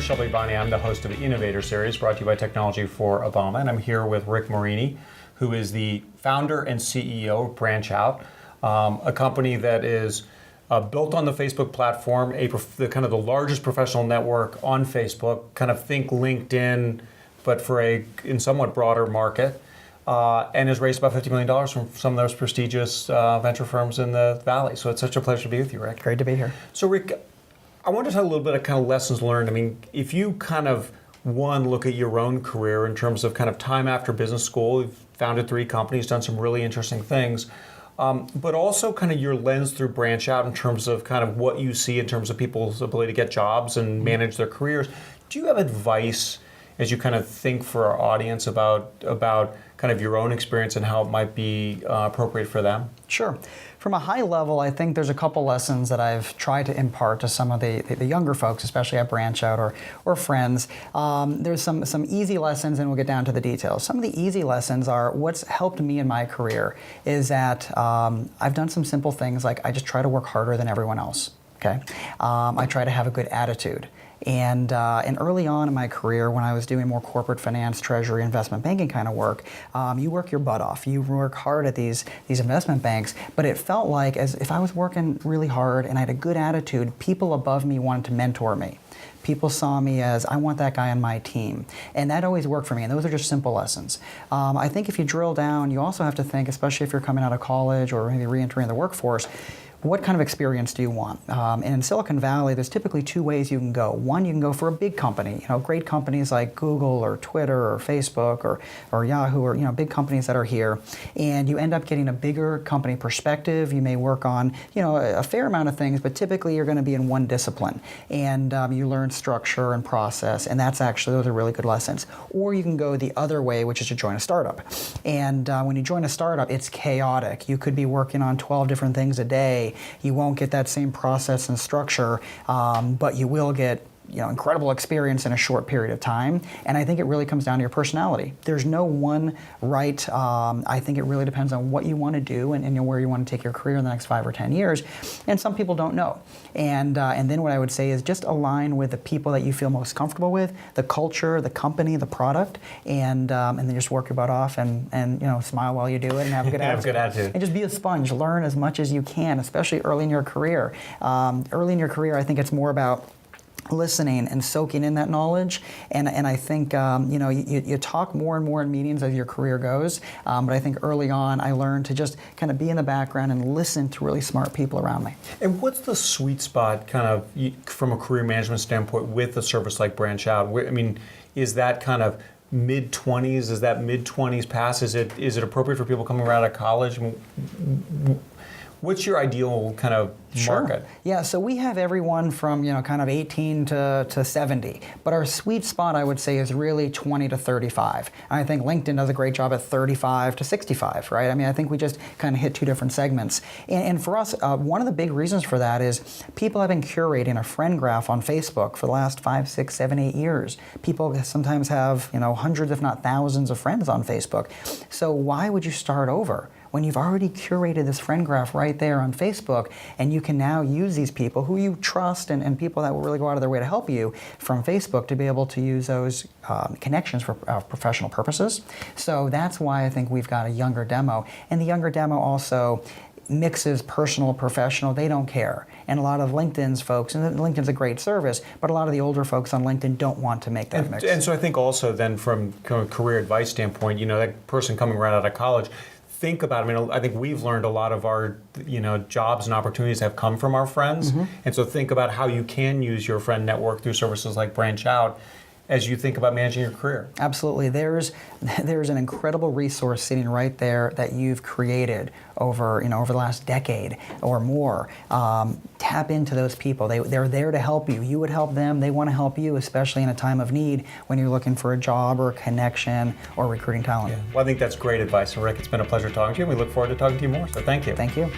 is Shelby Bonnie. I'm the host of the Innovator Series brought to you by Technology for Obama, and I'm here with Rick Marini, who is the founder and CEO of BranchOut, a company that is built on the Facebook platform, kind of the largest professional network on Facebook, kind of think LinkedIn, but for in somewhat broader market, and has raised about $50 million from some of those prestigious venture firms in the Valley. So it's such a pleasure to be with you, Rick. Great to be here. So Rick, I want to talk a little bit of kind of lessons learned. I mean, if you kind of, look at your own career in terms of kind of time after business school, you've founded 3 companies, done some really interesting things, but also kind of your lens through BranchOut in terms of kind of what you see in terms of people's ability to get jobs and manage their careers. Do you have advice as you kind of think for our audience about kind of your own experience and how it might be appropriate for them? Sure. From a high level, I think there's a couple lessons that I've tried to impart to some of the younger folks, especially at BranchOut or friends. There's some easy lessons, and we'll get down to the details. Some of the easy lessons are what's helped me in my career is that I've done some simple things like I just try to work harder than everyone else. Okay, I try to have a good attitude. And early on in my career, when I was doing more corporate finance, treasury, investment banking kind of work, you work your butt off. You work hard at these investment banks, but it felt like as if I was working really hard and I had a good attitude, people above me wanted to mentor me. People saw me as, I want that guy on my team. And that always worked for me, and those are just simple lessons. I think if you drill down, you also have to think, especially if you're coming out of college or maybe re-entering the workforce, what kind of experience do you want? And in Silicon Valley, there's typically 2 ways you can go. One, you can go for a big company, great companies like Google or Twitter or Facebook or Yahoo or big companies that are here, and you end up getting a bigger company perspective. You may work on a fair amount of things, but typically you're going to be in one discipline, and you learn structure and process, and those are really good lessons. Or you can go the other way, which is to join a startup. And when you join a startup, it's chaotic. You could be working on 12 different things a day. You won't get that same process and structure, but you will get incredible experience in a short period of time. And I think it really comes down to your personality. There's no one right. I think it really depends on what you want to do and where you want to take your career in the next 5 or 10 years. And some people don't know. And then what I would say is just align with the people that you feel most comfortable with, the culture, the company, the product, and then just work your butt off and smile while you do it and have a good attitude. Have a good attitude. And just be a sponge. Learn as much as you can, especially early in your career. Early in your career, I think it's more about listening and soaking in that knowledge, and I think you talk more and more in meetings as your career goes, but I think early on I learned to just kind of be in the background and listen to really smart people around me. And what's the sweet spot kind of from a career management standpoint with a service like BranchOut? I mean, is that kind of mid-20s? Is that mid-20s pass? Is it appropriate for people coming right out of college? What's your ideal kind of market? Sure. Yeah, so we have everyone from kind of 18 to 70, but our sweet spot I would say is really 20 to 35. And I think LinkedIn does a great job at 35 to 65, right? I mean, I think we just kind of hit 2 different segments. And for us, one of the big reasons for that is people have been curating a friend graph on Facebook for the last 5, 6, 7, 8 years. People sometimes have hundreds if not thousands of friends on Facebook. So why would you start over when you've already curated this friend graph right there on Facebook, and you can now use these people who you trust and people that will really go out of their way to help you from Facebook to be able to use those connections for professional purposes. So that's why I think we've got a younger demo. And the younger demo also mixes personal, professional. They don't care. And a lot of LinkedIn's folks, and LinkedIn's a great service, but a lot of the older folks on LinkedIn don't want to make that mix. And so I think also then from a career advice standpoint, that person coming right out of college, think about, I think we've learned a lot of our, jobs and opportunities have come from our friends. Mm-hmm. And so think about how you can use your friend network through services like BranchOut as you think about managing your career. Absolutely. There's an incredible resource sitting right there that you've created over the last decade or more. Tap into those people. They're there to help you. You would help them. They want to help you, especially in a time of need when you're looking for a job or a connection or recruiting talent. Yeah. Well, I think that's great advice. And Rick, it's been a pleasure talking to you. We look forward to talking to you more. So thank you. Thank you.